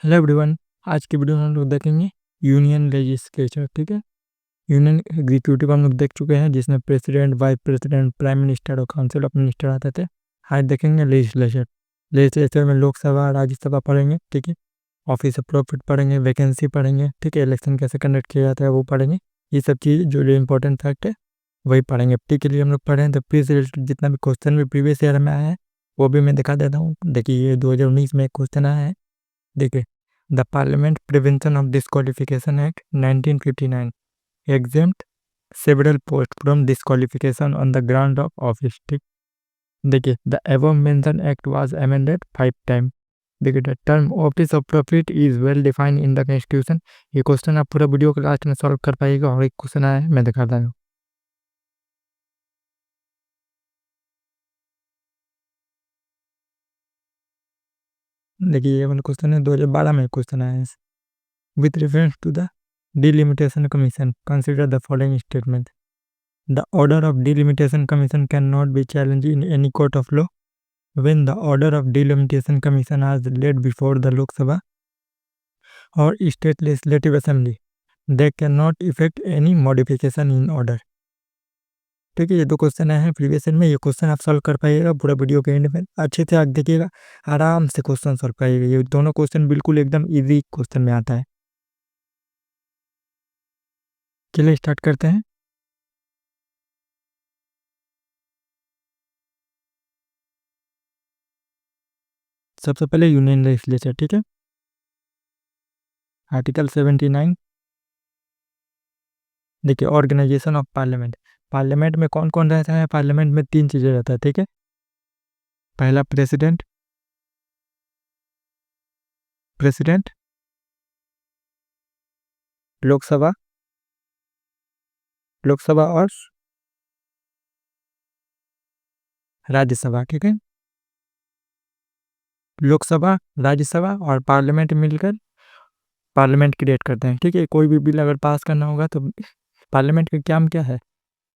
Hello everyone. आज की video में हम लोग देखेंगे यूनियन लेजिस्लेचर। ठीक है, यूनियन एग्जीक्यूटिव हम लोग देख चुके हैं जिसमें president, vice president, prime minister और काउंसिल ऑफ मिनिस्टर आते थे। आज देखेंगे लेजिस्लेचर। लेजिस्लेचर में लोकसभा, राज्यसभा पढ़ेंगे। ठीक है, ऑफिस ऑफ प्रॉफिट पढ़ेंगे, वैकेंसी पढ़ेंगे। ठीक है, इलेक्शन कैसे कंडक्ट किया जाता है वो पढ़ेंगे। ये सब चीज़ जो जो इंपॉर्टेंट फैक्ट है वही पढ़ेंगे। ठीक है, लिए हम लोग पढ़ें तो प्लीज जितना भी क्वेश्चन भी प्रीवियस ईयर में आया है वो भी मैं दिखा देता हूँ। देखिए, ये 2019 में एक क्वेश्चन आया है। देखिए, the parliament prevention of disqualification act 1959 exempt several posts from disqualification on the ground of office। ठीक, देखिए, the above mention act was amended 5 time. देखिए, the term office of profit is well defined in the constitution. ये question आप पूरा video के last में solve कर पाइएगा। और एक क्वेश्चन आया है, मैं दिखाता हूँ। देखिए, ये वाला क्वेश्चन है 2012 में क्वेश्चन आया है। With reference to the delimitation commission consider the following statement. The order of delimitation commission cannot be challenged in any court of law. When the order of delimitation commission is laid before the Lok Sabha or state legislative assembly, they cannot effect any modification in order। ठीक है, ये दो question आए हैं previous year में। ये question आप solve कर पाइएगा पूरा वीडियो के एंड में। अच्छे से आप देखिएगा, आराम से क्वेश्चन सॉल्व करिएगा। ये दोनों क्वेश्चन बिल्कुल एकदम इजी क्वेश्चन में आता है। चलिए स्टार्ट करते हैं। सबसे पहले यूनियन लेजिस्लेचर। ठीक है, आर्टिकल 79। देखिए, ऑर्गेनाइजेशन ऑफ पार्लियामेंट। पार्लियामेंट में कौन कौन रहता है? पार्लियामेंट में 3 चीज़ें रहता है। ठीक है, पहला प्रेसिडेंट, प्रेसिडेंट, लोकसभा, लोकसभा और राज्यसभा। ठीक है, लोकसभा, राज्यसभा और पार्लियामेंट मिलकर पार्लियामेंट क्रिएट करते हैं। ठीक है, कोई भी बिल अगर पास करना होगा तो पार्लियामेंट का काम क्या है?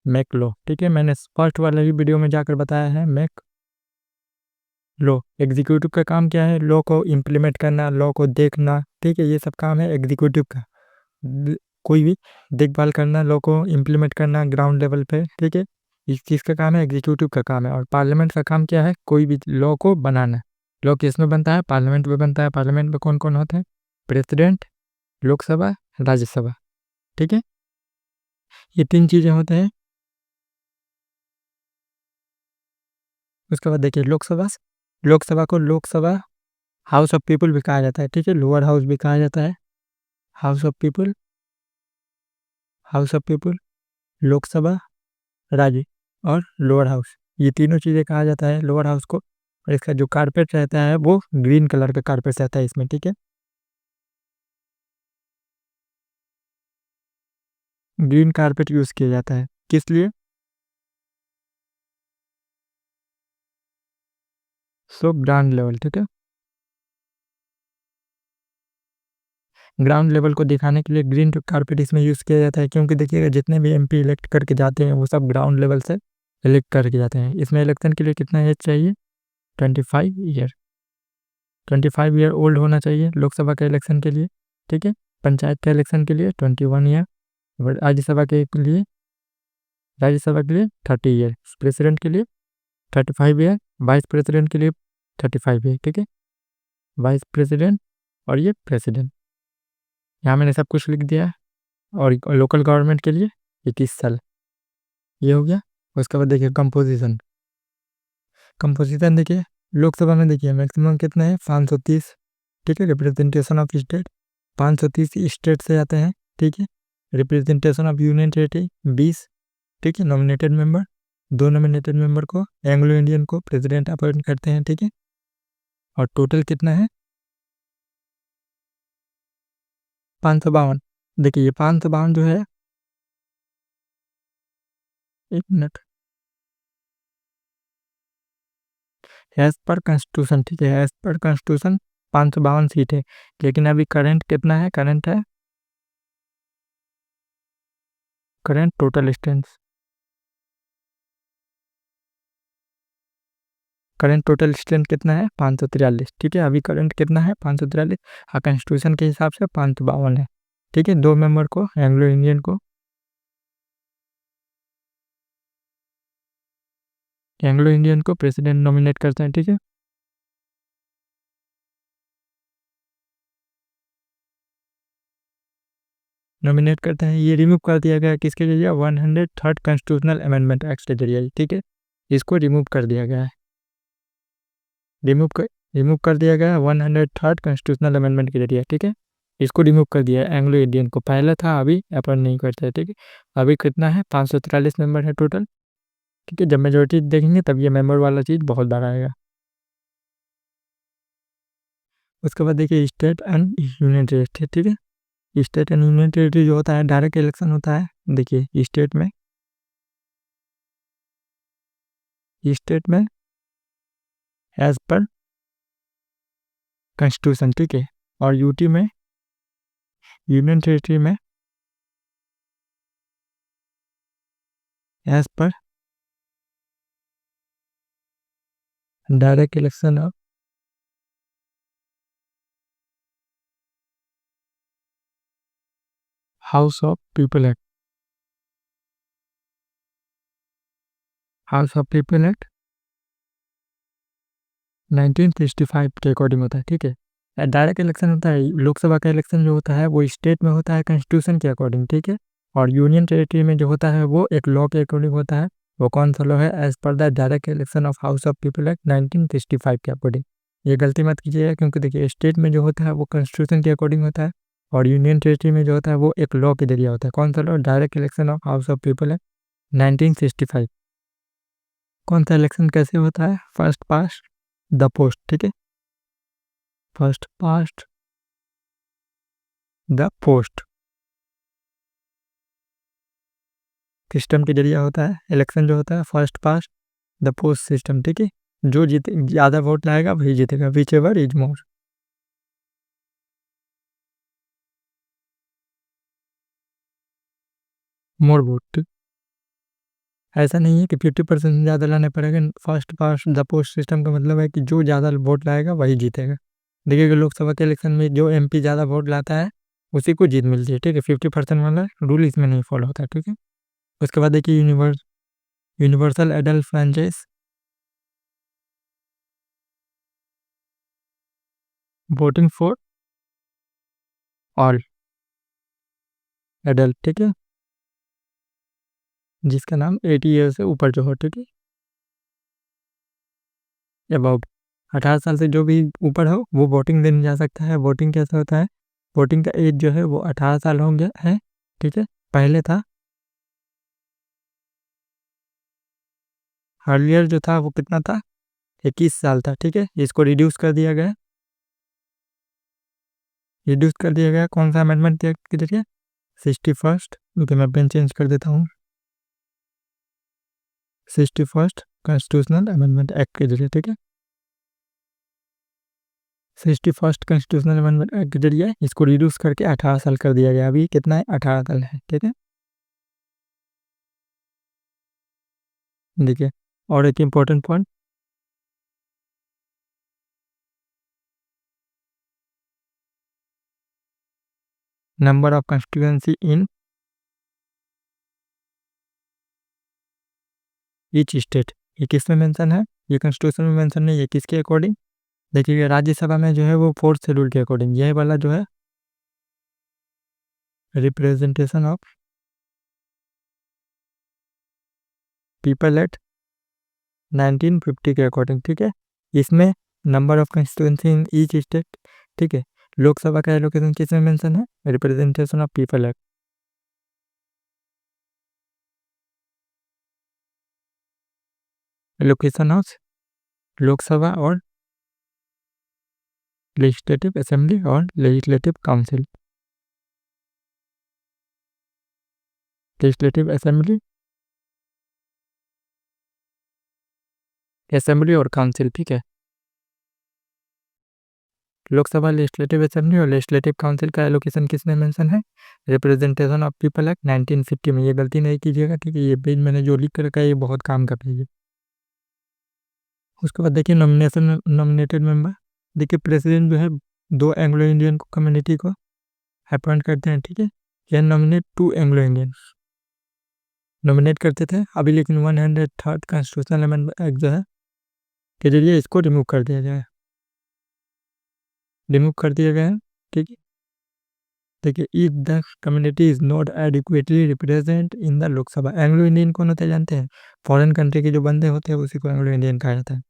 मेक लो। ठीक है, मैंने फर्स्ट वाले ही वीडियो में जाकर बताया है, मेक लो। एग्जीक्यूटिव का काम क्या है? लॉ को इम्प्लीमेंट करना, लॉ को देखना। ठीक है, ये सब काम है एग्जीक्यूटिव का। कोई भी देखभाल करना, लॉ को इम्प्लीमेंट करना ग्राउंड लेवल पे। ठीक है, इस चीज़ का काम है, एग्जीक्यूटिव का काम है। और पार्लियामेंट का काम क्या है? कोई भी लॉ को बनाना। लॉ किस में बनता है? पार्लियामेंट में बनता है। पार्लियामेंट में कौन कौन होते हैं? प्रेसिडेंट, लोकसभा, राज्यसभा। ठीक है, ये 3 चीज़ें होते हैं। उसके बाद देखिए, लोकसभा, लोकसभा को लोकसभा हाउस ऑफ पीपल भी कहा जाता है। ठीक है, लोअर हाउस भी कहा जाता है। House of people, house of people, Lok Sabha, राज्य और लोअर हाउस, ये तीनों चीज़ें कहा जाता है लोअर हाउस को। और इसका जो कारपेट रहता है वो ग्रीन कलर का कारपेट रहता है इसमें। ठीक है, ग्रीन कारपेट यूज़ किया जाता है किस लिए? So ground level. ठीक है, ग्राउंड लेवल को दिखाने के लिए ग्रीन कारपेट इसमें यूज़ किया जाता है। क्योंकि देखिएगा, जितने भी एमपी इलेक्ट करके जाते हैं वो सब ग्राउंड लेवल से इलेक्ट करके जाते हैं। इसमें इलेक्शन के लिए कितना एज चाहिए? 25 ईयर। 25 ईयर ओल्ड होना चाहिए लोकसभा के इलेक्शन के लिए। ठीक है, पंचायत के इलेक्शन के लिए 21 ईयर, राज्यसभा के लिए, राज्यसभा के लिए 30 ईयर, प्रेसिडेंट के लिए 35 ईयर, वाइस प्रेसिडेंट के लिए 35 ईयर। ठीक है, वाइस प्रेसिडेंट और ये प्रेसिडेंट, यहाँ मैंने सब कुछ लिख दिया है। और लोकल गवर्नमेंट के लिए 21 साल। ये हो गया। उसके बाद देखिए कंपोजिशन। कंपोजिशन देखिए, लोकसभा में देखिए मैक्सिमम कितना है? 530। ठीक है, रिप्रेजेंटेशन ऑफ स्टेट 530 स्टेट से आते हैं। ठीक है, रिप्रेजेंटेशन ऑफ यूनियन टेरिटरी 20। ठीक है, नॉमिनेटेड मेंबर, 2 नॉमिनेटेड मेंबर को एंग्लो इंडियन को प्रेसिडेंट अपॉइंट करते हैं। ठीक है, और टोटल कितना है? 552। देखिए, ये 552 जो है, एक मिनट, एज पर कॉन्स्टिट्यूशन। ठीक है, एज पर कॉन्स्टिट्यूशन 552 सीट है। लेकिन अभी करंट कितना है? करंट है, current total strength current total strength कितना है 543, ठीक है। अभी करंट कितना है 543, हाँ कॉन्स्टिट्यूशन के हिसाब से 552 है, ठीक है। 2 मेंबर को एंग्लो इंडियन को प्रेसिडेंट नॉमिनेट करते हैं, ठीक है। नॉमिनेट करते हैं, ये रिमूव कर दिया गया किसके जरिए 103rd कॉन्स्टिट्यूशनल अमेंडमेंट एक्ट के जरिए, ठीक है। इसको रिमूव कर दिया गया है, रिमूव कर दिया गया है 103rd कॉन्स्टिट्यूशनल अमेंडमेंट के जरिए, ठीक है। इसको रिमूव कर दिया है एंग्लो इंडियन को, पहले था अभी अपन नहीं करते, ठीक है। अभी कितना है 543 मेंबर है टोटल, ठीक है। जब मेजोरिटी देखेंगे तब ये मेंबर वाला चीज़ बहुत बड़ा आएगा। उसके बाद देखिए स्टेट एंड यूनियन टेरिटरी, ठीक है। स्टेट एंड यूनियन टेरिटरी जो होता है डायरेक्ट इलेक्शन होता है। देखिए स्टेट में एज पर कॉन्स्टिट्यूशन, ठीक है। और यूटी में यूनियन टेरिटरी में as per direct election of house of people act, house of people act 1965 के अकॉर्डिंग होता है, ठीक है। डायरेक्ट इलेक्शन होता है, लोकसभा का इलेक्शन जो होता है वो स्टेट में होता है कॉन्स्टिट्यूशन के अकॉर्डिंग, ठीक है। और यूनियन टेरिटरी में जो होता है वो एक लॉ के अकॉर्डिंग होता है। वो कौन सा लॉ है, as per the direct election of house of people act 1965 के अकॉर्डिंग। ये गलती मत कीजिएगा, क्योंकि देखिए स्टेट में जो होता है वो कॉन्स्टिट्यूशन के अकॉर्डिंग होता है, और यूनियन टेरिटरी में जो होता है वो एक लॉ के जरिए होता है। कौन सा law, direct election of house of people act 1965। कौन सा इलेक्शन कैसे होता है, फर्स्ट पास्ट द पोस्ट, ठीक है। First past the post system के जरिए होता है इलेक्शन, जो होता है first past the post system, ठीक है। जो जीते ज़्यादा वोट लाएगा वही जीतेगा, which ever is more vote. ऐसा नहीं है कि 50% ज़्यादा लाने पड़ेगा। First past the post system का मतलब है कि जो ज़्यादा वोट लाएगा वही जीतेगा। देखिए लोकसभा के इलेक्शन में जो एमपी ज़्यादा वोट लाता है उसी को जीत मिलती है, ठीक है। 50% वाला रूल इसमें नहीं फॉलो होता है, ठीक है। उसके बाद देखिए universal adult franchise voting for all adult, ठीक है। जिसका नाम 80 ईयर से ऊपर जो हो, ठीक है। अबाउट 18 साल से जो भी ऊपर हो वो वोटिंग देने जा सकता है। वोटिंग कैसे होता है, वोटिंग का एज जो है वो 18 साल हो गया है, ठीक है। पहले था, अर्लियर जो था वो कितना था, 21 साल था, ठीक है। इसको रिड्यूस कर दिया गया, कौन सा अमेंडमेंट के जरिए, 61st, ओके मैं पेन चेंज कर देता हूँ, 61st कॉन्स्टिट्यूशनल अमेंडमेंट एक्ट के जरिए, ठीक है। 61st कॉन्स्टिट्यूशनल अमेंडमेंट एक्ट के जरिए इसको रिड्यूस करके 18 साल कर दिया गया। अभी कितना है, 18 साल है, ठीक है। देखिए और एक important point, number of constituency in each state, ये किस में मेंशन है, ये कॉन्स्टिट्यूशन में मेंशन नहीं है, किसके अकॉर्डिंग, देखिए राज्यसभा में जो है वो 4th शेड्यूल के अकॉर्डिंग, यह वाला जो है रिप्रेजेंटेशन ऑफ पीपल एक्ट 1950 के अकॉर्डिंग, ठीक है। इसमें number of constituency in each state, ठीक है। लोकसभा का एलोकेशन किस में मेंशन है, representation of people act, allocation of Lok Sabha और लेजिस्लेटिव असेंबली और लेजिस्लेटिव काउंसिल, लेजिस्लेटिव असेंबली और काउंसिल, ठीक है। लोकसभा, लेजिस्लेटिव असेंबली और लेजिस्लेटिव काउंसिल का एलोकेशन किसमें मेंशन है, रिप्रेजेंटेशन ऑफ पीपल एक्ट 1950 में। ये गलती नहीं कीजिएगा, ठीक है। ये पेज मैंने जो लिख कर रखा है ये बहुत काम का पेज है। उसके बाद देखिए नॉमिनेटेड मेंबर, देखिए प्रेसिडेंट जो है 2 एंग्लो इंडियन कम्युनिटी को अपॉइंट करते हैं, ठीक है। Can nominate 2 Anglo Indian nominate करते थे अभी, लेकिन 103rd कॉन्स्टिट्यूशनल अमेंडमेंट एक्ट जो है के जरिए इसको रिमूव कर दिया गया है, ठीक है। देखिए, if the community is not adequately represent in the Lok Sabha, Anglo Indian कौन होते हैं जानते हैं? फॉरेन कंट्री के जो बंदे होते हैं उसी को एंग्लो इंडियन कहा जाता है।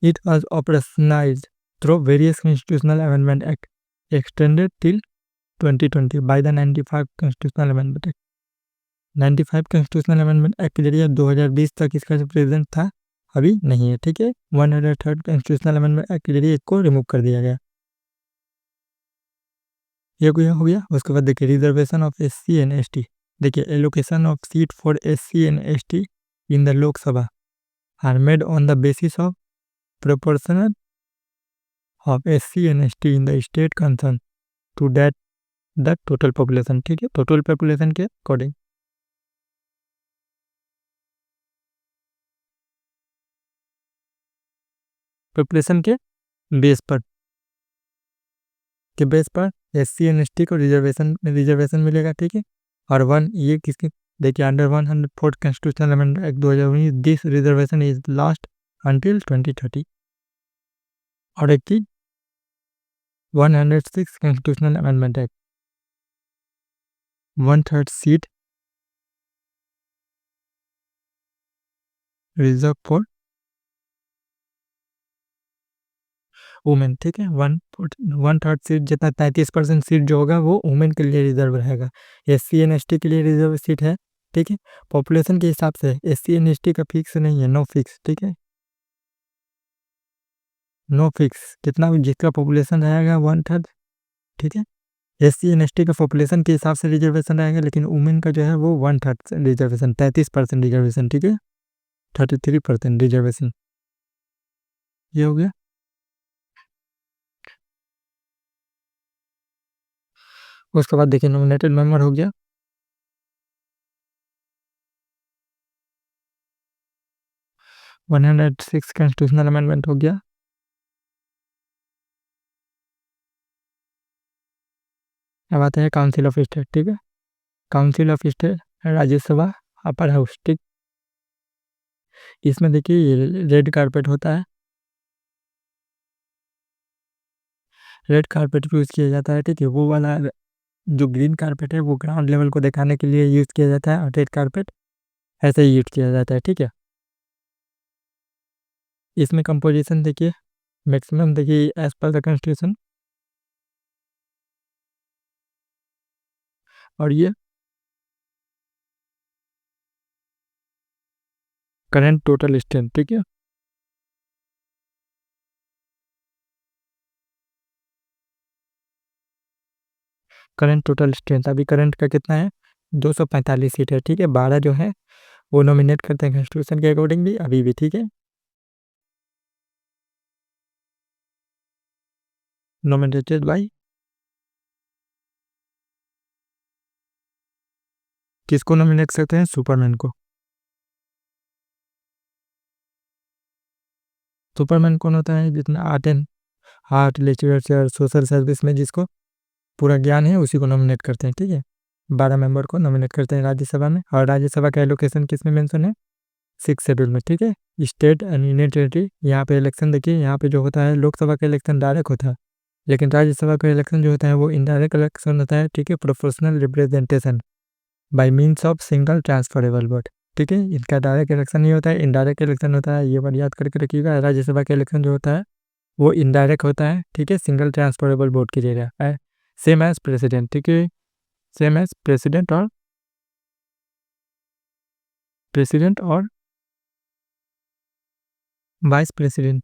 It was operationalised through various constitutional amendment act extended till 2020 by the 95 constitutional amendment act. 95 constitutional amendment act के जरिए 2020 तक इसका जो प्रेजेंट था अभी नहीं है, ठीक है। 103rd कॉन्स्टिट्यूशनल अमेंडमेंट एक्ट के जरिए इसको रिमूव कर दिया गया। ये हो गया। उसके बाद देखिए reservation of SC and ST, देखिए allocation of seat for SC and ST in the Lok Sabha are made on the basis of proportional of SC and ST in the state concerned to that the total population, ठीक है, total population के according. Population के base पर SC and ST को reservation मिलेगा, ठीक है। और ये किसके, देखिए under 104 constitutional amendment act 2019 this reservation is last until 2030। और एक चीज 106 constitutional amendment act 1/3 seat reserve for women, ठीक है। 1/3 सीट जितना 33% सीट जो होगा वो वुमेन के लिए रिजर्व रहेगा। SC एंड ST के लिए रिजर्व सीट है, ठीक है। पॉपुलेशन के हिसाब से SC एंड ST का फिक्स नहीं है, नो फिक्स, ठीक है, नो फिक्स, कितना भी जिसका पॉपुलेशन रहेगा 1/3, ठीक है। SC एंड ST का पॉपुलेशन के हिसाब से रिजर्वेशन रहेगा, लेकिन वुमेन का जो है वो 1/3 रिजर्वेशन, 33% रिजर्वेशन, ठीक है, 33% रिजर्वेशन। ये हो गया। उसके बाद देखिए नॉमिनेटेड मेंबर हो गया। 106 कॉन्स्टिट्यूशनल अमेंडमेंट हो गया। अब आते हैं काउंसिल ऑफ स्टेट, ठीक है। Council of state Rajya Sabha upper house, ठीक। इसमें देखिए रेड कारपेट होता है, रेड कारपेट यूज़ किया जाता है, ठीक है। वो वाला जो ग्रीन कारपेट है वो ग्राउंड लेवल को दिखाने के लिए यूज़ किया जाता है, और रेड कारपेट ऐसे ही यूज़ किया जाता है, ठीक है। इसमें कंपोजिशन देखिए मैक्सिमम देखिए एज पर द कॉन्स्टिट्यूशन, और ये करंट टोटल स्ट्रेंथ, ठीक है। करंट टोटल स्ट्रेंथ अभी करंट का कितना है, 245 सीट है, ठीक है। 12 जो है वो नॉमिनेट करते हैं कॉन्स्टिट्यूशन के अकॉर्डिंग भी अभी भी, ठीक है। नॉमिनेटेड बाई, किसको नॉमिनेट करते हैं, सुपरमैन को। सुपरमैन कौन होता है, जितना आर्ट लिटरेचर सोशल सर्विस में जिसको पूरा ज्ञान है उसी को नॉमिनेट करते हैं, ठीक है। 12 मेंबर को नॉमिनेट करते हैं राज्यसभा में, और राज्यसभा का एलोकेशन किस में मेंशन है, 6 शेड्यूल में, ठीक है। स्टेट एंड यूनियन टेरिटरी, यहाँ पे इलेक्शन देखिए, यहाँ पे जो होता है लोकसभा का इलेक्शन डायरेक्ट होता है, लेकिन राज्यसभा का इलेक्शन जो होता है वो इनडायरेक्ट इलेक्शन होता है, ठीक है। Proportional representation bye means of single transferable vote, ठीक है। इनका डायरेक्ट इलेक्शन नहीं होता है, इनडायरेक्ट इलेक्शन होता है, ये बात याद करके रखिएगा। राज्यसभा का इलेक्शन जो होता है वो इनडायरेक्ट होता है, ठीक है, सिंगल ट्रांसफरेबल वोट की जगह है, सेम एज प्रेसिडेंट, ठीक है, सेम एज प्रेसिडेंट और वाइस प्रेसिडेंट।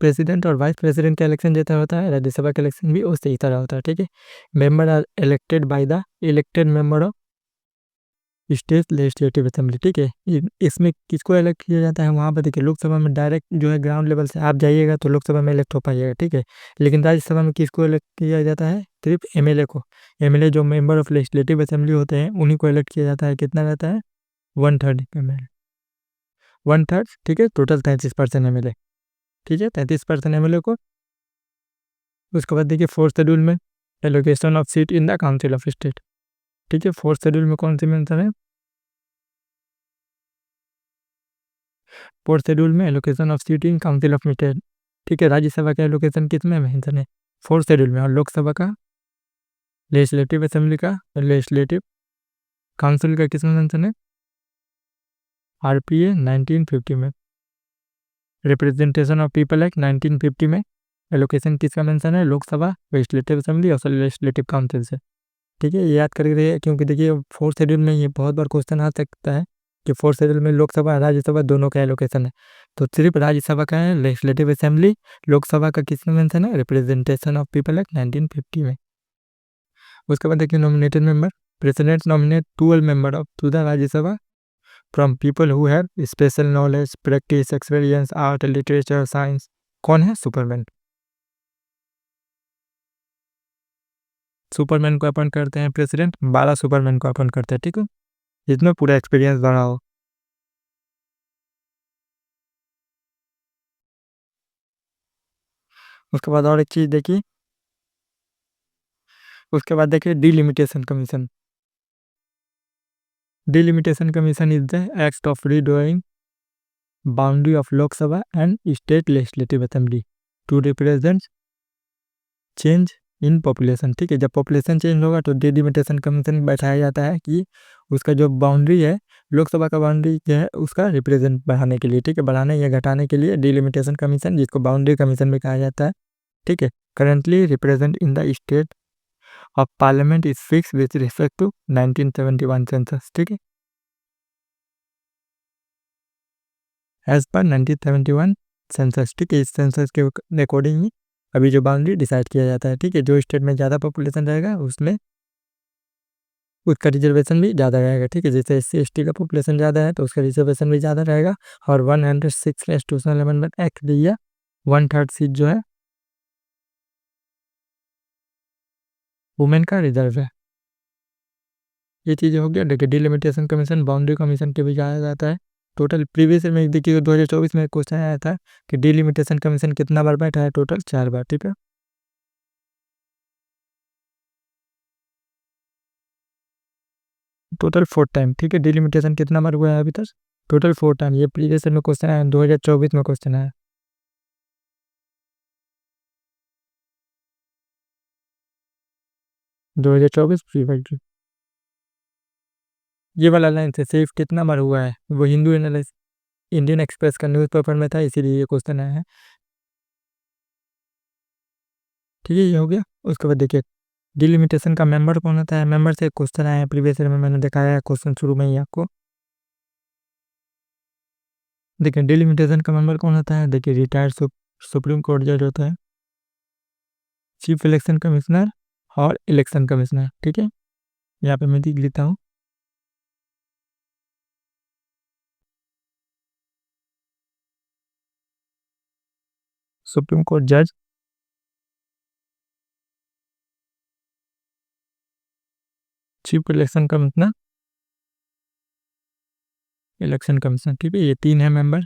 प्रेसिडेंट और वाइस प्रेसिडेंट का इलेक्शन जैसा होता है, राज्यसभा का इलेक्शन भी उससे ही तरह होता है, ठीक है। Member are elected by the elected member of state legislative assembly, ठीक है। इसमें किसको इलेक्ट किया जाता है, वहाँ पर देखिए लोकसभा में डायरेक्ट जो है ग्राउंड लेवल से आप जाइएगा तो लोकसभा में इलेक्ट हो पाइएगा, ठीक है। लेकिन राज्यसभा में किसको इलेक्ट किया जाता है, सिर्फ MLA को। MLA जो मेंबर ऑफ लेजिस्लेटिव असेंबली होते हैं उन्हीं को इलेक्ट किया जाता है, कितना रहता है, 1/3 MLA, 1/3, ठीक है, टोटल 33% MLA, ठीक है, 33% MLA को। उसके बाद देखिए 4th शेड्यूल में allocation of seat in the council of state, ठीक है, 4th शेड्यूल में कौन सी मेंशन है? 4th शेड्यूल में allocation of seat in council of state, ठीक है, राज्यसभा का एलोकेशन किसमें मेंशन है? 4th शेड्यूल में। और लोकसभा का, लेजिस्लेटिव असेंबली का, लेजिस्लेटिव काउंसिल का किसमें मेंशन है? RPA 1950 में। रिप्रेजेंटेशन ऑफ पीपल एक्ट 1950 में एलोकेशन किसका मेंशन है? लोकसभा, लेजिस्लेटिव असेंबली और लेजिस्लेटिव काउंसिल से, ठीक है, ये याद करके रहिए, क्योंकि देखिए 4th शेड्यूल में ये बहुत बार क्वेश्चन आ सकता है कि 4th शेड्यूल में लोकसभा राज्यसभा दोनों का एलोकेशन है, तो सिर्फ राज्यसभा का है, लेजिस्लेटिव असेंबली, लोकसभा का किसमें मेंशन है? रिप्रेजेंटेशन ऑफ पीपल एक्ट 1950 में। उसके बाद देखिए nominated member, president nominate 12 member of to the Rajya Sabha from people who have special knowledge, practice, experience, art, literature, science. कौन है? सुपरमैन। सुपरमैन को अपॉइंट करते हैं प्रेसिडेंट, 12 सुपरमैन को अपॉइंट करते हैं, ठीक है, जिसमें पूरा एक्सपीरियंस बढ़ा हो। उसके बाद और एक चीज़ देखिए, उसके बाद देखिए delimitation commission. Delimitation commission is the act of redrawing boundary of Lok Sabha and state legislative assembly to represent change in population, ठीक है, जब पॉपुलेशन चेंज होगा तो डिलिमिटेशन कमीशन बैठाया जाता है कि उसका जो बाउंड्री है, लोकसभा का बाउंड्री जो है उसका रिप्रेजेंट बढ़ाने के लिए, ठीक है, बढ़ाने या घटाने के लिए डिलिमिटेशन कमीशन, जिसको बाउंड्री कमीशन भी कहा जाता है, ठीक है, currently represent in the state of parliament is fix with respect to 1971 census, ठीक है, एज पर 1971 सेंसस, ठीक है, इस सेंसस के अकॉर्डिंग ही अभी जो बाउंड्री डिसाइड किया जाता है, ठीक है, जो स्टेट में ज़्यादा पॉपुलेशन रहेगा उसमें उसका रिजर्वेशन भी ज़्यादा रहेगा, ठीक है, जैसे SC ST का पॉपुलेशन ज़्यादा है तो उसका रिजर्वेशन भी ज़्यादा रहेगा। और 106 अमेंडमेंट एक्ट दिया 1/3 सीट जो है वुमेन का रिजर्व है। ये चीज़ें हो गया। देखिए डिलिमिटेशन कमीशन बाउंड्री कमीशन के भी कहा जाता है। टोटल प्रीवियस में देखिए 2024 में क्वेश्चन आया था कि डिलिमिटेशन कमीशन कितना बार बैठा है? टोटल 4 बार, ठीक है, टोटल 4 टाइम, ठीक है, डिलिमिटेशन कितना बार हुआ है अभी तक? Total 4 time. ये प्रीवियस में क्वेश्चन आया, 2024 में क्वेश्चन आया। दो हजार चौबीस प्रीवियस। ये वाला लाइन से सेफ कितना बार हुआ है? वो हिंदू एनालिस्ट इंडियन एक्सप्रेस का न्यूज़पेपर में था, इसीलिए ये क्वेश्चन आया है, ठीक है, ये हो गया। उसके बाद देखिए डिलिमिटेशन का मेंबर कौन होता है? मेंबर से क्वेश्चन आया है प्रीवियस ईयर में, मैंने दिखाया है क्वेश्चन शुरू में ही आपको। देखिए डिलिमिटेशन का मेंबर कौन होता है? देखिए रिटायर्ड सुप्रीम कोर्ट जज होता है, चीफ इलेक्शन कमिश्नर और इलेक्शन कमिश्नर, ठीक है, यहाँ पे मैं लिख लेता हूँ। सुप्रीम कोर्ट जज, chief election commissioner, election commission, ठीक है, ये 3 है मेंबर।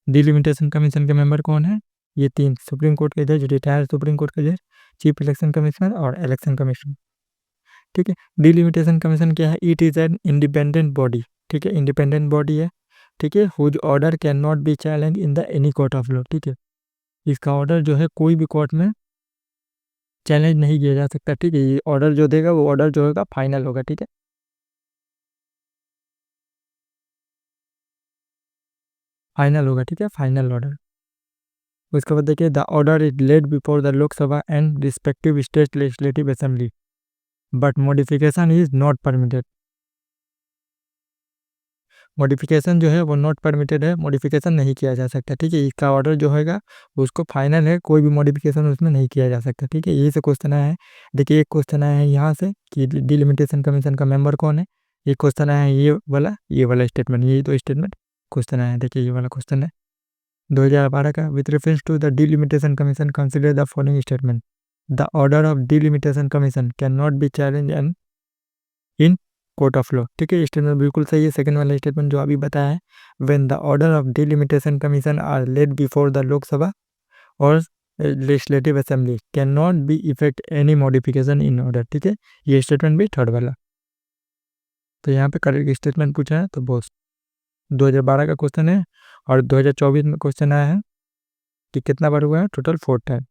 डिलिमिटेशन कमीशन के मेंबर कौन है? ये 3, सुप्रीम कोर्ट के जज, रिटायर्ड सुप्रीम कोर्ट के जज, चीफ इलेक्शन कमिश्नर और इलेक्शन कमीशन, ठीक है। डिलिमिटेशन कमीशन क्या है? It is an independent body, ठीक है, इंडिपेंडेंट बॉडी है, ठीक है, whose order can not be challenge in the any court of law, ठीक है, इसका ऑर्डर जो है कोई भी कोर्ट में चैलेंज नहीं किया जा सकता, ठीक है, ये ऑर्डर जो देगा वो ऑर्डर जो होगा फाइनल होगा, ठीक है, फाइनल होगा, ठीक है, फाइनल ऑर्डर। उसके बाद देखिए the order is lead before the Lok Sabha and respective state legislative assembly but modification is not permitted. Modification जो है वो नॉट परमिटेड है, मॉडिफिकेशन नहीं किया जा सकता, ठीक है, इसका ऑर्डर जो होगा उसको फाइनल है, कोई भी मॉडिफिकेशन उसमें नहीं किया जा सकता, ठीक है, यही से क्वेश्चन आया है। देखिए एक क्वेश्चन आया है यहाँ से कि डिलिमिटेशन कमीशन का मेंबर कौन है, एक क्वेश्चन आया है ये वाला स्टेटमेंट, यही तो स्टेटमेंट क्वेश्चन आया है, देखिए ये वाला क्वेश्चन है 2012 का। With reference to the delimitation commission consider the following statement, the order of delimitation commission can not be challenge and in court of law. ठीक है, स्टेटमेंट बिल्कुल सही है। सेकंड वाला स्टेटमेंट जो अभी बताया है, when the order of delimitation commission are laid before the Lok Sabha और legislative assembly can not be effect any modification in order. ठीक है, ये स्टेटमेंट भी थर्ड वाला। तो यहाँ पे करेक्ट स्टेटमेंट पूछा है तो बॉस 2012 का क्वेश्चन है और 2024 में क्वेश्चन आया है कि कितना बार हुआ है, टोटल 4 टाइम।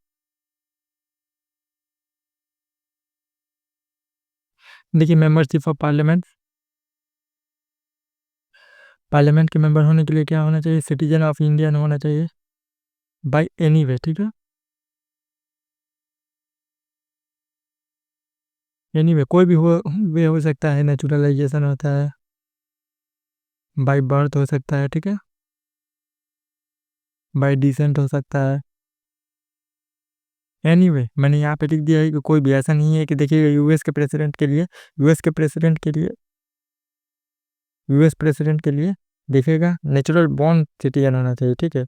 देखिए, मेंबरशिप ऑफ पार्लियामेंट, पार्लियामेंट के मेंबर होने के लिए क्या होना चाहिए, सिटीजन ऑफ इंडियन होना चाहिए बाय एनी वे। ठीक है, एनी वे कोई भी वे हो सकता है, नेचुरलाइजेशन होता है, बाय बर्थ हो सकता है। ठीक है, बाय डिसेंट हो सकता है, एनीवे मैंने यहाँ पे लिख दिया है कि कोई भी ऐसा नहीं है कि देखिए यूएस के प्रेसिडेंट के लिए, यूएस के प्रेसिडेंट के लिए, यूएस प्रेसिडेंट के लिए देखिएगा नेचुरल बॉर्न सिटीजन होना चाहिए। ठीक है,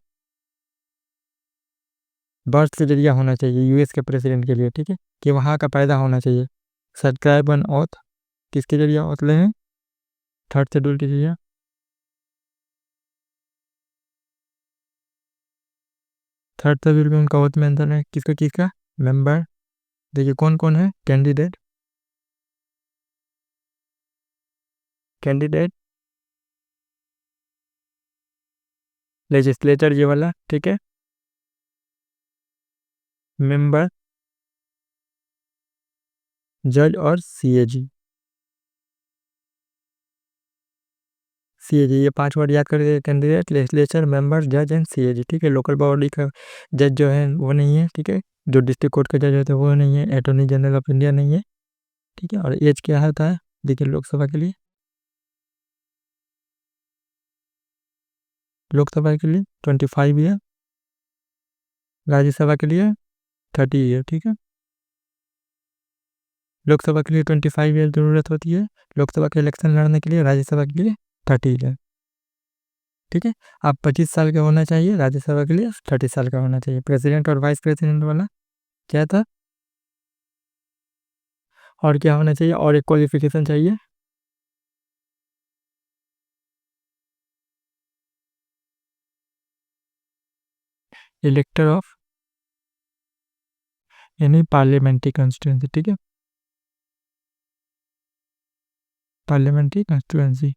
बर्थ से जरिया होना चाहिए यूएस के प्रेसिडेंट के लिए। ठीक है, कि वहाँ का पैदा होना चाहिए। सब्सक्राइब एन ऑथ किसके जरिए ऑथ ले हैं, थर्ड शेड्यूल के जरिए। थर्ड शेड्यूल में उनका ऑथ मेंशन है, किसका किसका मेंबर। देखिए कौन कौन है, कैंडिडेट, कैंडिडेट, लेजिस्लेटर ये वाला। ठीक है, मेंबर, जज और सीएजी। सीएजी ये 5 वर्ड याद कर दीजिए, कैंडिडेट, लेजिस्लेचर, मेंबर, जज एंड सीएजी। ठीक है, लोकल बॉडी का जज जो है वो नहीं है। ठीक है, जो डिस्ट्रिक्ट कोर्ट का जज होता है वो नहीं है, अटॉर्नी जनरल ऑफ इंडिया नहीं है। ठीक है, और एज क्या होता है, देखिए लोकसभा के लिए, लोकसभा के लिए 25 ईयर, राज्यसभा के लिए 30 ईयर। ठीक है, लोकसभा के लिए 25 ईयर ज़रूरत होती है, लोकसभा के इलेक्शन लड़ने के लिए, राज्यसभा के लिए 30 ईयर। ठीक है, आप 25 साल का होना चाहिए, राज्यसभा के लिए 30 साल का होना चाहिए। प्रेसिडेंट और वाइस प्रेसिडेंट वाला क्या था, और क्या होना चाहिए, और एक क्वालिफिकेशन चाहिए, इलेक्टर ऑफ एनी पार्लियामेंट्री कंस्टिट्यूंसी। ठीक है, पार्लियामेंट्री कंस्टिट्यूंसी,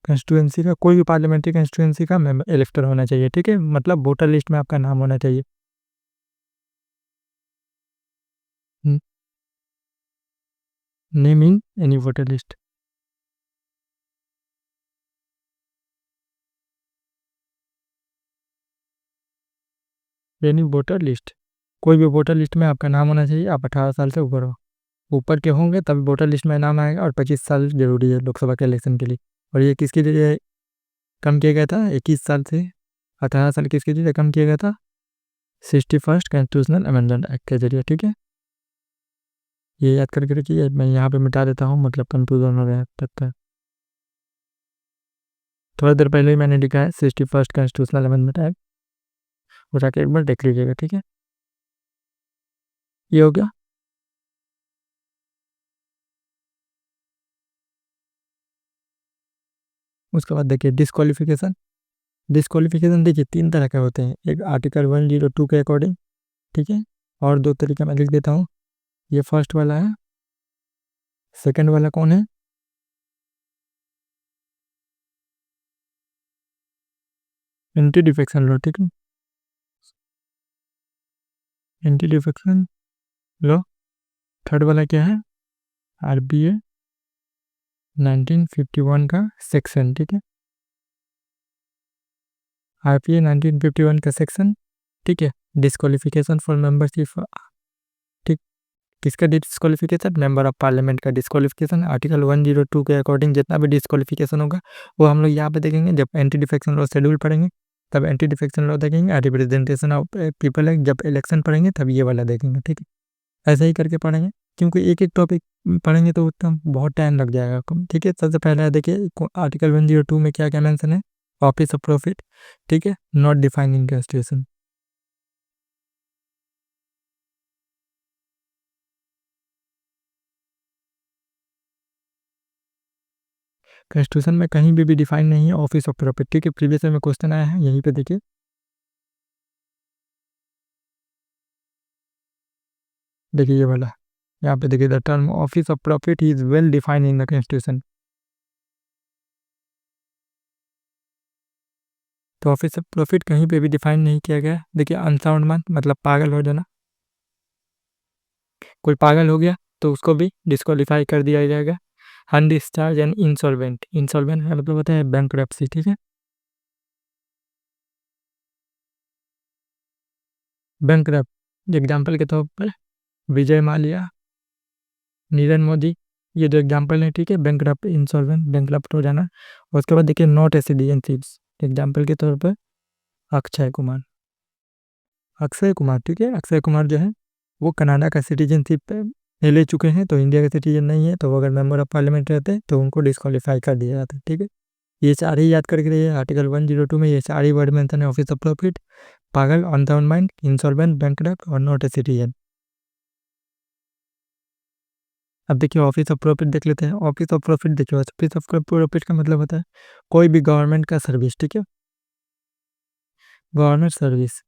कंस्टिट्यूंसी का कोई भी पार्लियामेंट्री कंस्टिट्यूंसी का मेंबर इलेक्टर होना चाहिए। ठीक है, मतलब वोटर लिस्ट में आपका नाम होना चाहिए। Name in any voter list, any voter list, कोई भी वोटर लिस्ट में आपका नाम होना चाहिए, आप 18 साल से ऊपर हो, ऊपर के होंगे तभी वोटर लिस्ट में नाम आएगा। और 25 साल जरूरी है लोकसभा के इलेक्शन के लिए। और ये किसके लिए कम किया गया था, 21 साल से 18 साल किसके लिए कम किया गया था, 61st कॉन्स्टिट्यूशनल अमेंडमेंट एक्ट के जरिए। ठीक है, ये याद करके रखिए, मैं यहाँ पे मिटा देता हूँ, मतलब कंफ्यूजन हो रहा है। थोड़ा देर पहले ही मैंने लिखा है 61st कॉन्स्टिट्यूशनल अमेंडमेंट एक्ट, वो जाके एक बार देख लीजिएगा। ठीक है, ये हो गया। उसके बाद देखिए डिस्क्वालिफिकेशन, डिस्क्वालिफिकेशन देखिए 3 तरह के होते हैं, एक आर्टिकल 102 के अकॉर्डिंग। ठीक है, और 2 तरीका मैं लिख देता हूँ, ये फर्स्ट वाला है, सेकंड वाला कौन है, एंटी डिफेक्शन लॉ। ठीक है, एंटी डिफेक्शन लॉ। थर्ड वाला क्या है, आरबीए 1951 का सेक्शन। ठीक है, आरबीए 1951 का सेक्शन। ठीक है, डिस्क्वालिफिकेशन फॉर मेंबरशिप। ठीक, किसका डिस्क्वालिफिकेशन, मेंबर ऑफ पार्लियामेंट का डिस्क्वालिफिकेशन। आर्टिकल 102 के अकॉर्डिंग जितना भी डिस्क्वालिफिकेशन होगा वो हम लोग यहाँ पे देखेंगे, जब एंटी डिफेक्शन लॉ शेड्यूल पढ़ेंगे तब एंटी डिफेक्शन लॉ देखेंगे, रिप्रेजेंटेशन ऑफ पीपल है जब इलेक्शन पढ़ेंगे तब ये वाला देखेंगे। ठीक है, ऐसे ही करके पढ़ेंगे, क्योंकि एक एक टॉपिक पढ़ेंगे तो उतना बहुत टाइम लग जाएगा। ठीक है, सबसे पहले देखिए आर्टिकल 102 में क्या क्या मेंशन है, ऑफिस ऑफ प्रॉफिट। ठीक है, नॉट डिफाइनिंग कॉन्स्टिट्यूशन। कॉन्स्टिट्यूशन में कहीं भी डिफाइन नहीं है ऑफिस ऑफ प्रॉफिट। ठीक है, प्रीवियस में क्वेश्चन आया है, यहीं पे देखिए ये वाला, यहाँ पे देखिए the term office of profit is well defined in the constitution. तो ऑफिस ऑफ प्रॉफिट कहीं पे भी डिफाइन नहीं किया गया। देखिए अनसाउंड माइंड मतलब पागल हो जाना, कोई पागल हो गया तो उसको भी डिस्क्वालीफाई कर दिया जाएगा। अनडिस्चार्ज एंड इंसॉल्वेंट, इंसॉल्वेंट का मतलब होता है बैंकरप्सी। ठीक है, बैंकरप्ट एग्जाम्पल के तौर पर विजय माल्या, नीरव मोदी, ये जो एग्जाम्पल है। ठीक है, बैंकरप्ट, इंसॉल्वेंट, बैंकरप्ट हो जाना। और उसके बाद देखिए नॉट ए सिटीजनशिप्स, एग्जाम्पल के तौर पर अक्षय कुमार, अक्षय कुमार। ठीक है, अक्षय कुमार जो है वो कनाडा का सिटीजनशिप ले चुके हैं, तो इंडिया के सिटीजन नहीं है, तो वो अगर मेंबर ऑफ पार्लियामेंट रहते हैं तो उनको डिस्क्वालीफाई कर दिया जाता है। ठीक है, ये चार ही याद करके रहिए। आर्टिकल 102 में ये चार ही वर्ड मेंशन है, ऑफिस ऑफ प्रॉफिट, पागल, अनसाउंड माइंड, इंसॉल्वेंट, बैंकरप्ट और नॉट ए सिटीजन। अब देखिए ऑफिस ऑफ प्रॉफिट देख लेते हैं। ऑफिस ऑफ प्रॉफिट देखिए, ऑफिस ऑफ प्रॉफिट का मतलब होता है कोई भी गवर्नमेंट का सर्विस। ठीक है, गवर्नमेंट सर्विस,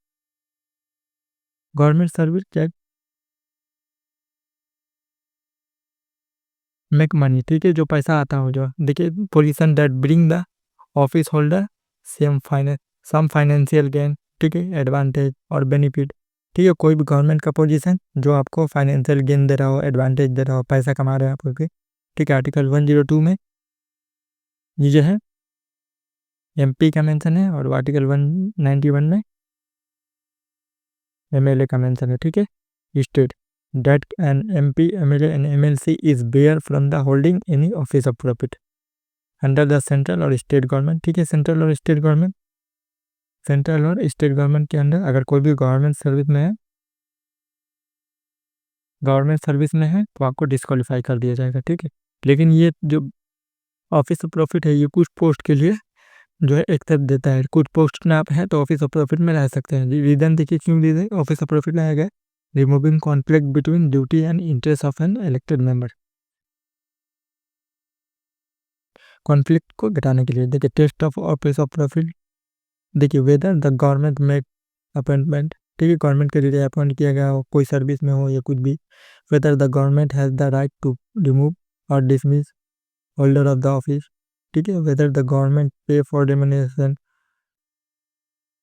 गवर्नमेंट सर्विस क्या, मेक मनी। ठीक है, जो पैसा आता हो, जो देखिए position that bring the office holder same finance some financial gain. ठीक है, एडवांटेज और बेनिफिट। ठीक है, कोई भी गवर्नमेंट का पोजीशन जो आपको फाइनेंशियल गेन दे रहा हो, एडवांटेज दे रहा हो, पैसा कमा रहे हैं आप। ठीक है, आर्टिकल 102 में ये जो है एमपी का मेंशन है, और आर्टिकल 191 में एमएलए का मेंशन है। ठीक है, state that an MP, MLA and MLC is bare from the holding any office of profit under the central और स्टेट गवर्नमेंट। ठीक है, सेंट्रल और स्टेट गवर्नमेंट, सेंट्रल और स्टेट गवर्नमेंट के अंडर अगर कोई भी गवर्नमेंट सर्विस में है, गवर्नमेंट सर्विस में है तो आपको डिस्क्वालीफाई कर दिया जाएगा। ठीक है, लेकिन ये जो ऑफिस ऑफ प्रॉफिट है ये कुछ पोस्ट के लिए जो है एक्सेप्ट देता है। कुछ पोस्ट में आप हैं तो ऑफिस ऑफ प्रॉफिट में रह सकते हैं। रीजन देखिए क्यों रीजन ऑफिस ऑफ प्रॉफिट लाया गया, removing conflict between duty and interest of an elected member. Conflict को घटाने के लिए देखिए test of office of profit, देखिए whether the government make appointment. ठीक है, गवर्नमेंट के लिए अपॉइंट किया गया हो, कोई सर्विस में हो या कुछ भी, whether the government has the right to remove और dismiss holder of the office. ठीक है, whether the government pay for remuneration,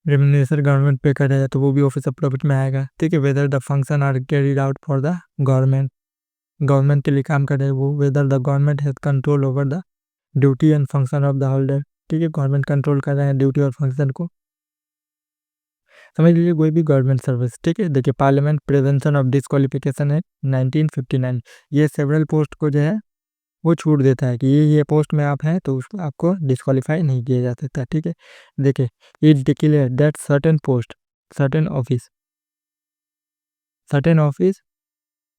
remuneration government pay कर रहा है तो वो भी ऑफिस ऑफ प्रॉफिट में आएगा। ठीक है, whether the function are carried out for the government, government के लिए काम कर रहे हैं वो। Whether the government has control over the duty and function of the holder. ठीक है, गवर्नमेंट कंट्रोल कर रहे हैं ड्यूटी और फंक्शन को। समझ लीजिए कोई भी गवर्नमेंट सर्विस। ठीक है, देखिए parliament prevention of disqualification act 1959, ये सेवरल पोस्ट को जो है वो छूट देता है कि ये पोस्ट में आप हैं तो उसको आपको डिस्क्वालीफाई नहीं किया जा सकता। ठीक है, देखिए it declare that certain post, certain office, certain office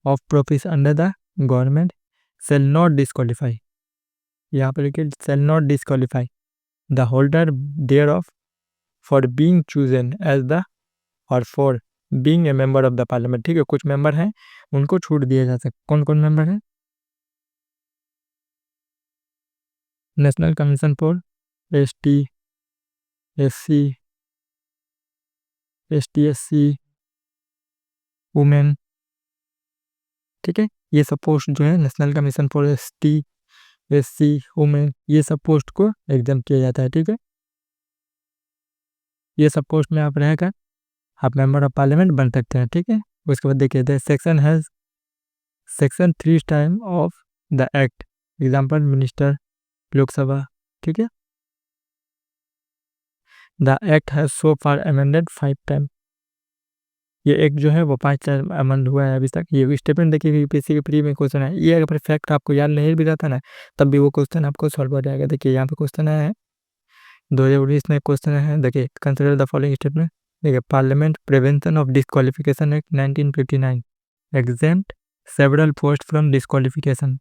of profit under the government shall not disqualify, यहाँ पर देखिए shall not disqualify the holder thereof for being chosen as the और for being a member of the parliament. ठीक है, कुछ member हैं उनको छूट दिया जा सकता। कौन कौन मेंबर हैं, national commission for ST, SC, ST, women. ठीक है, ये सब पोस्ट जो है national commission for ST, SC, women, ये सब पोस्ट को एग्जाम किया जाता है। ठीक है, ये सब पोस्ट में आप रहकर आप मेंबर ऑफ पार्लियामेंट बन सकते हैं। ठीक है, उसके बाद देखिए the section has section 3 time of the act, example minister, Lok Sabha. ठीक है, the act has so far amended 5 time, ये एक जो है वो 5 टाइम अमेंड हुआ है अभी तक। ये स्टेटमेंट देखिए यूपीएससी के प्री में क्वेश्चन है, ये अगर फैक्ट आपको याद नहीं भी रहता ना तब भी वो क्वेश्चन आपको सॉल्व हो जाएगा। देखिए यहाँ पे क्वेश्चन आया है 2019 में, क्वेश्चन है देखिए कंसिडर द फॉलोइंग स्टेटमेंट। देखिए parliament prevention of disqualification act 1959 exempt several post from disqualification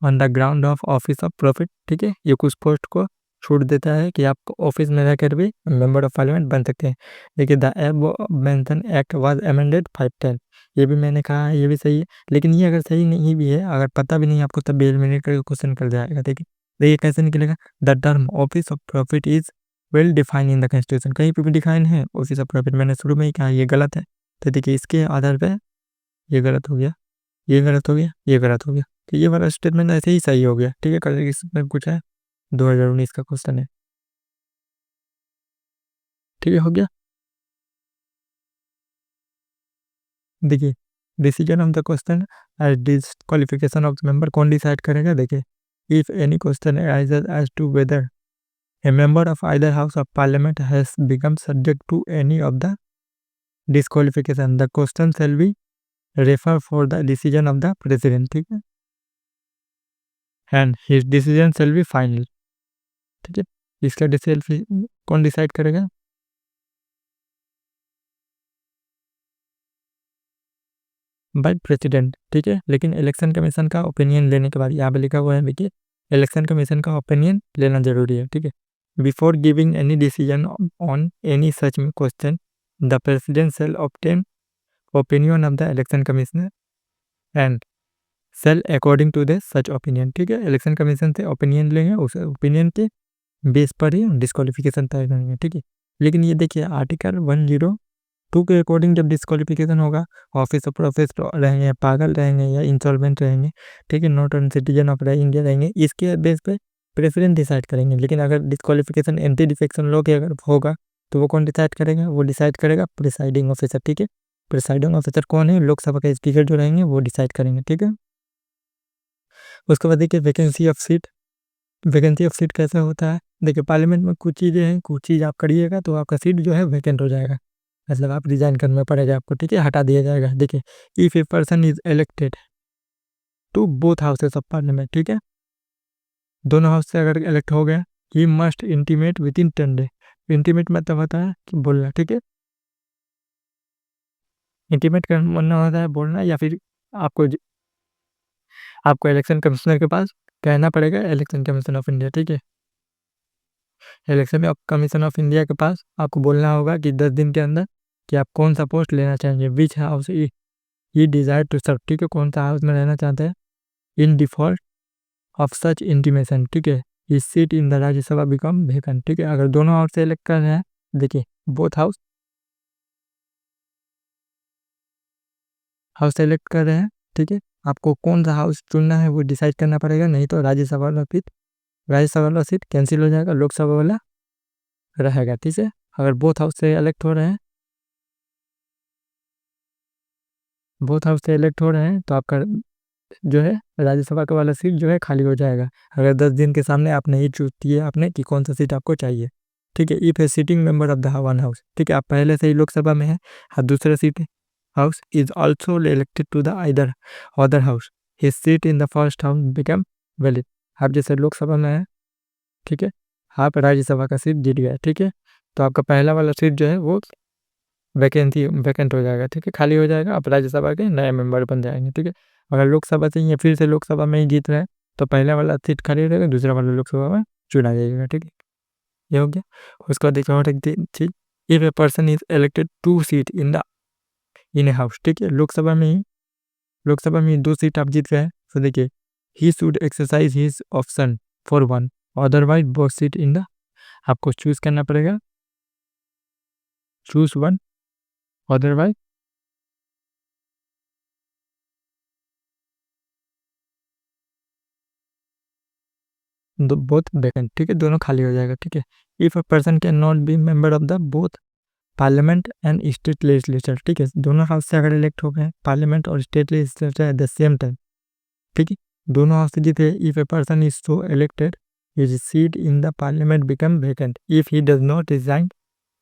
on the ground of office of profit. ठीक है, ये कुछ पोस्ट को छूट देता है कि आप ऑफिस में रहकर भी मेंबर ऑफ पार्लियामेंट बन सकते हैं। देखिए the above mention act was amended 510, ये भी मैंने कहा है, ये भी सही है। लेकिन ये अगर सही नहीं भी है, अगर पता भी नहीं आपको, तब भी एलिमिनेट करके क्वेश्चन कर जाएगा। देखिए देखिए कैसे निकलेगा। The term office of profit is well define in the constitution, कहीं पे भी डिफाइन है ऑफिस ऑफ प्रॉफिट, मैंने शुरू में ही कहा ये गलत है। तो देखिए इसके आधार पे ये गलत हो गया, ये गलत हो गया, ये गलत हो गया, तो ये वाला स्टेटमेंट ऐसे ही सही हो गया। ठीक है, कल इसमें कुछ है 2019 का क्वेश्चन है। ठीक है, हो गया। देखिए decision of the question as disqualification of the member कौन डिसाइड करेगा। देखिए if any question arises as to whether a member of either house of parliament has become subject to any of the disqualification, the question shall be refer for the decision of the president। ठीक है, and his decision shall be final। ठीक है, इसका decision कौन decide करेगा। By president. ठीक है, लेकिन इलेक्शन कमीशन का ओपिनियन लेने के बाद, यहाँ पे लिखा हुआ है देखिए इलेक्शन कमीशन का ओपिनियन लेना जरूरी है। ठीक है, before giving any decision on any such question the president shall obtain opinion of the election commissioner and shall according to the such opinion. ठीक है, इलेक्शन कमीशन से ओपिनियन लेंगे, उस ओपिनियन के बेस पर ही डिस्क्वालिफिकेशन तय करेंगे। ठीक है, लेकिन ये देखिए आर्टिकल 102 के अकॉर्डिंग जब डिस्क्वालिफिकेशन होगा, ऑफिस ऑफ प्रोफेस रहेंगे, पागल रहेंगे या इंसॉल्वेंट रहेंगे, ठीक है, not on citizen of India रहेंगे, इसके बेस पे प्रेसिडेंट डिसाइड करेंगे। लेकिन अगर डिस्क्वालिफिकेशन एंटी डिफेक्शन लॉ के अगर होगा तो वो कौन डिसाइड करेगा, वो डिसाइड करेगा प्रिसाइडिंग ऑफिसर। ठीक है, प्रिसाइडिंग ऑफिसर कौन है, लोकसभा के स्पीकर जो रहेंगे वो डिसाइड करेंगे। ठीक है, उसके बाद देखिए vacancy of seat. Vacancy of seat कैसे होता है। देखिए पार्लियामेंट में कुछ चीज़ें हैं, कुछ चीज़ आप करिएगा तो आपका सीट जो है वैकेंट हो जाएगा, मतलब आप रिजाइन करना पड़ेगा आपको। ठीक है, हटा दिया जाएगा। देखिए if a person is elected to both houses of parliament, ठीक है, दोनों हाउस से अगर इलेक्ट हो गया, he must intimate within 10 day. Intimate मतलब होता है कि बोलना। ठीक है, इंटीमेट करना होता है बोलना, या फिर आपको आपको इलेक्शन कमिश्नर के पास कहना पड़ेगा, इलेक्शन कमीशन ऑफ इंडिया। ठीक है, इलेक्शन कमीशन ऑफ इंडिया के पास आपको बोलना होगा कि 10 दिन के अंदर कि आप कौन सा पोस्ट लेना चाहेंगे, which house he desire to serve. ठीक है, कौन सा हाउस में रहना चाहते हैं। In default of such intimation, ठीक है, his seat in the Rajya Sabha become vacant. ठीक है, अगर दोनों हाउस से इलेक्ट कर रहे हैं, देखिए बोथ हाउस हाउस सेलेक्ट कर रहे हैं, ठीक है, आपको कौन सा हाउस चुनना है वो डिसाइड करना पड़ेगा, नहीं तो राज्यसभा वाला सीट कैंसिल हो जाएगा, लोकसभा वाला रहेगा। ठीक है, अगर बोथ हाउस से इलेक्ट हो रहे हैं, तो आपका जो है राज्यसभा का वाला सीट जो है खाली हो जाएगा, अगर 10 दिन के सामने आप नहीं चूज किए आपने कि कौन सा सीट आपको चाहिए। ठीक है, if A sitting member of the one house, ठीक है, आप पहले से ही लोकसभा में है और दूसरा seat house is also elected to the either other house, his seat in the first house become valid. आप जैसे लोकसभा में है, ठीक है, आप राज्यसभा का सीट जीत गए, ठीक है, तो आपका पहला वाला सीट जो है वो वैकेंट हो जाएगा। ठीक है, खाली हो जाएगा, आप राज्यसभा के नए मेंबर बन जाएंगे। ठीक है, अगर लोकसभा से या फिर से लोकसभा में ही जीत रहे हैं तो पहला वाला सीट खाली रहेगा, दूसरा वाला लोकसभा में चुना जाएगा। ठीक है, ये हो गया। उसके बाद देखिए और एक चीज, if a person is elected 2 seat in a house, ठीक है, लोकसभा में 2 सीट आप जीत गए, तो देखिए he should exercise his option for one, otherwise both seat in the, आपको चूज करना पड़ेगा, choose one, otherwise both vacant. ठीक है, दोनों खाली हो जाएगा। ठीक है, if a person can not be member of the both parliament and state legislature, ठीक है, दोनों हाउस से अगर इलेक्ट हो गए पार्लियामेंट और state legislature at the same time, ठीक है, दोनों हाउस से जीते, if a person is so elected his seat in the parliament become vacant if he does not resign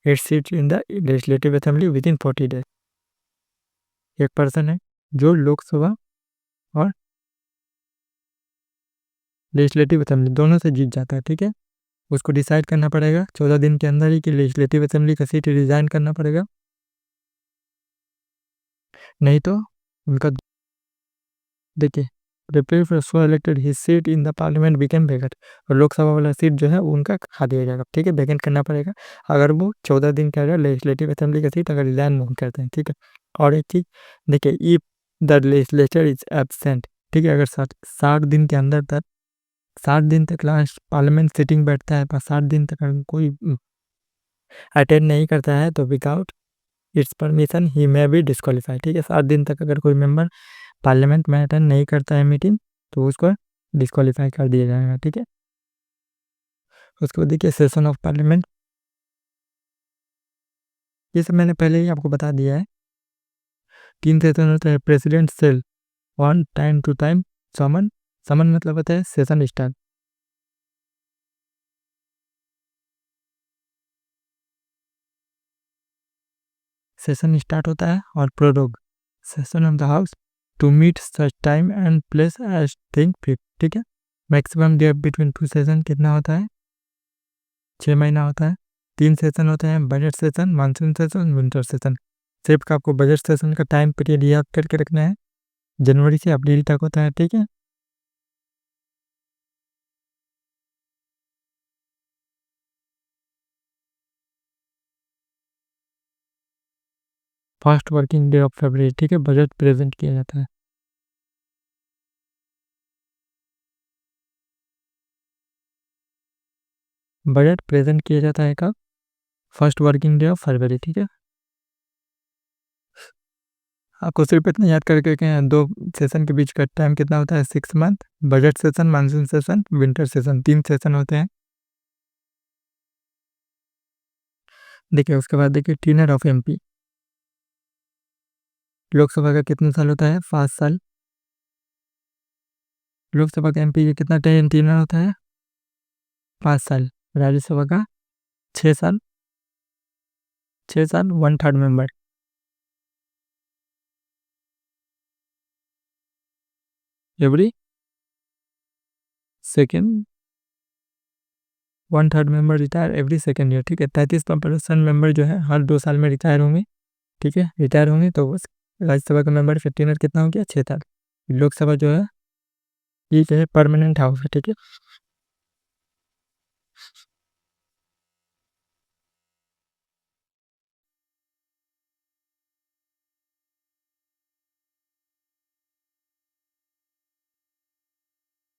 his seat in the legislative assembly with in 40 days. एक person है जो लोकसभा और legislative assembly दोनों से जीत जाता है, ठीक है, उसको डिसाइड करना पड़ेगा 14 दिन के अंदर ही कि लेजिस्लेटिव असेंबली का सीट रिजाइन करना पड़ेगा, नहीं तो उनका, देखिए replace so elected his seat in the parliament became vacant, और लोकसभा वाला सीट जो है वो उनका खा दिया जाएगा, ठीक है, वैकेंट करना पड़ेगा अगर वो 14 दिन का लेजिस्लेटिव असेंबली का सीट अगर रिजाइन नहीं करते हैं, ठीक है। और एक चीज़ देखिए, if the legislature is absent, ठीक है, अगर 60 दिन के अंदर तक 60 दिन तक लास्ट पार्लियामेंट सिटिंग बैठता है, पर 60 दिन तक अगर कोई अटेंड नहीं करता है तो without its permission he may be disqualified, ठीक है। 7 दिन तक अगर कोई मेंबर पार्लियामेंट में अटेंड नहीं करता है मीटिंग तो उसको डिस्क्वालीफाई कर दिया जाएगा, ठीक है। उसके बाद देखिए सेशन ऑफ पार्लियामेंट, ये सब मैंने पहले ही आपको बता दिया है। 3 सेशन होता है। President shall one time to time summon, summon मतलब होता है सेशन स्टार्ट, सेशन स्टार्ट होता है। और prorogue session of the house to meet such time and place as think fit, ठीक है। Maximum gap between two session कितना होता है? 6 महीना होता है। 3 सेशन होते हैं, budget session, monsoon session, winter session. सिर्फ का आपको बजट सेशन का टाइम पीरियड याद करके रखना है, जनवरी से अप्रैल तक होता है, ठीक है। First working day of February, ठीक है, बजट प्रेजेंट किया जाता है। बजट प्रेजेंट किया जाता है कब? First working day of February, ठीक है। आपको सिर्फ इतना याद करके कि दो सेशन के बीच का टाइम कितना होता है? 6 month. Budget session, monsoon session, winter session, 3 session होते हैं। देखिए उसके बाद देखिए टीनर ऑफ एमपी, लोकसभा का कितने साल होता है? 5 साल। लोकसभा का एमपी का कितना टाइम टीनर होता है? 5 साल। राज्यसभा का 6 साल, 6 साल, 1/3 member. Every second, 1/3 member retire every second year, ठीक है। 33% मेंबर जो है हर 2 साल में रिटायर होंगे, ठीक है, रिटायर होंगे। तो उस राज्यसभा का मेंबर फिर टीनर कितना हो गया? 6 साल। लोकसभा जो है ये जो है परमानेंट हाउस है, ठीक है।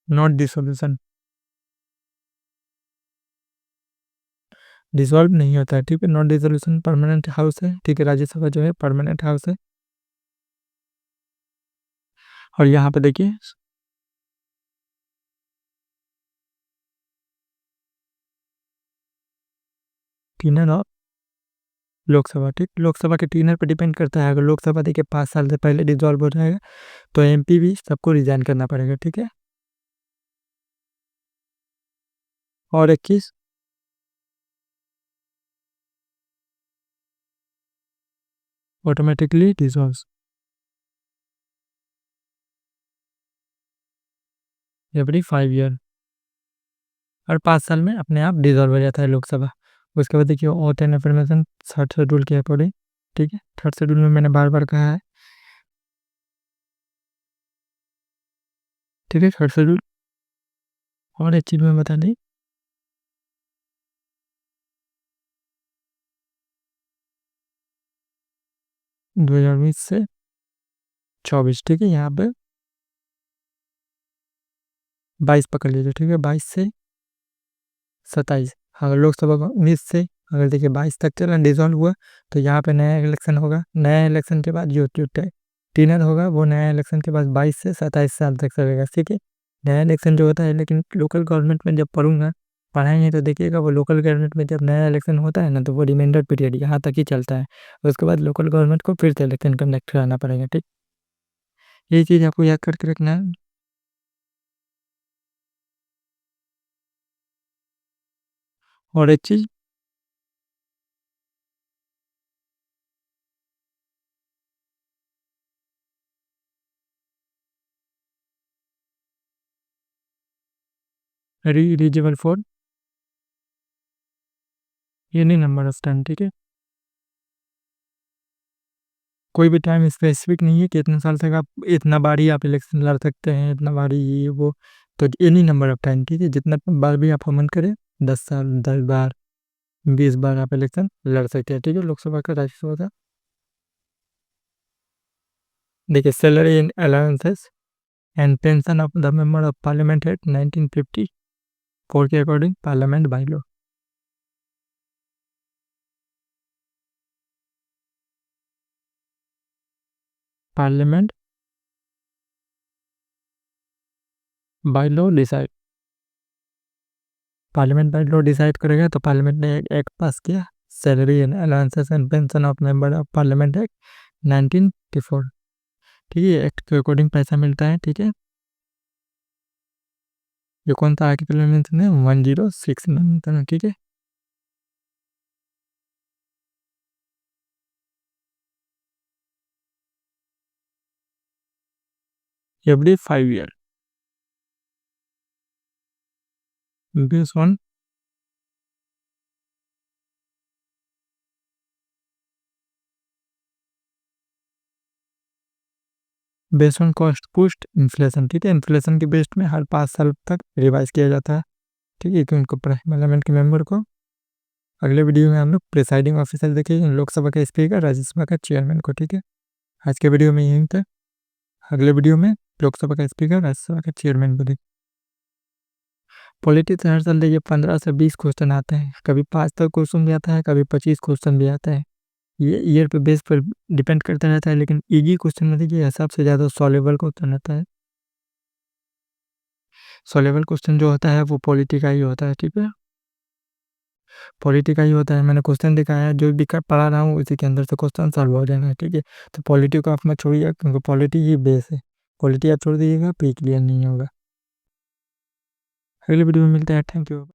नॉट डिसोल्यूशन, डिसॉल्व नहीं होता है, ठीक है। नॉट डिसोल्यूशन परमानेंट हाउस है, ठीक है। राज्यसभा जो है परमानेंट हाउस है। और यहाँ पे देखिए टीनर ऑफ लोकसभा, ठीक। लोकसभा के टीनर पर डिपेंड करता है, अगर लोकसभा देखिए 5 साल से पहले डिसॉल्व हो जाएगा तो एमपी भी सबको रिजाइन करना पड़ेगा, ठीक है। और 21 ऑटोमेटिकली डिसॉल्व एवरी 5 ईयर, और 5 साल में अपने आप डिसॉल्व हो जाता है लोकसभा। उसके बाद देखिए oath and affirmation third schedule के अकॉर्डिंग, ठीक है। थर्ड शेड्यूल में मैंने बार बार कहा है, ठीक है। थर्ड शेड्यूल और एक चीज़ में बता दें, 2020 से 24, ठीक है। यहाँ पे 22 पकड़ लीजिए, ठीक है, 22 से 27। अगर लोकसभा का 19 से अगर देखिए 22 तक चला डिसॉल्व हुआ तो यहाँ पे नया इलेक्शन होगा। नया इलेक्शन के बाद जो टीनर होगा वो नया इलेक्शन के बाद 22 से 27 साल तक चलेगा, ठीक है। नया इलेक्शन जो होता है, लेकिन लोकल गवर्नमेंट में जब पढ़ूंगा पढ़ाएंगे तो देखिएगा वो लोकल गवर्नमेंट में जब नया इलेक्शन होता है ना तो वो रिमाइंडर पीरियड यहाँ तक ही चलता है। उसके बाद लोकल गवर्नमेंट को फिर से इलेक्शन कंडक्ट कराना पड़ेगा, ठीक। ये चीज़ आपको याद करके रखना है। और एक चीज़ reasonable for any number of time, ठीक है। कोई भी टाइम स्पेसिफिक नहीं है कि इतने साल तक आप इतना बार ही आप इलेक्शन लड़ सकते हैं, इतना बार ही ये वो। तो एनी नंबर ऑफ टाइम, ठीक है, जितना बार भी आप मन करें, 10 साल, 10 बार, 20 बार आप इलेक्शन लड़ सकते हैं, ठीक है, लोकसभा का, राज्यसभा का। देखिए, salary and allowances and pension of the member of parliament act 1954 के according parliament by law. Parliament by law decide, parliament by law decide करेगा। तो पार्लियामेंट ने एक एक्ट पास किया, salary and allowances and pension of member of parliament act 1954, ठीक है, act के according पैसा मिलता है, ठीक है। ये कौन सा आर्टिकल मेंशन है? 106 मेंशन, ठीक है। Every 5 year based on cost पुस्ट inflation, ठीक है, इन्फ्लेशन के बेस्ड में हर 5 साल तक रिवाइज किया जाता है, ठीक है, कि उनको पार्लियामेंट के मेंबर को। अगले वीडियो में हम लोग प्रिसाइडिंग ऑफिसर देखेंगे, लोकसभा का स्पीकर, राज्यसभा का चेयरमैन को, ठीक है। आज के वीडियो में यही था। अगले वीडियो में लोकसभा का स्पीकर, राज्यसभा का चेयरमैन को देखें। पॉलिटिक्स हर साल देखिए 15 से 20 क्वेश्चन आते हैं, कभी 5 तक क्वेश्चन भी आता है, कभी 25 क्वेश्चन भी आता है। ये ईयर पे बेस पर डिपेंड करता रहता है, लेकिन इजी क्वेश्चन में देखिए सबसे ज़्यादा सॉल्वेबल क्वेश्चन रहता है। सॉल्वेबल क्वेश्चन जो होता है वो पॉलिटी का ही होता है, ठीक है, पॉलिटी का ही होता है। मैंने क्वेश्चन दिखाया है, जो भी पढ़ा रहा हूँ उसी के अंदर से क्वेश्चन सॉल्व हो जाना है, ठीक है। तो पॉलिटी को आप मत छोड़िए, क्योंकि पॉलिटी ही बेस है। पॉलिटी आप छोड़ दीजिएगा, पे क्लियर नहीं होगा। अगले वीडियो में मिलते हैं, थैंक यू।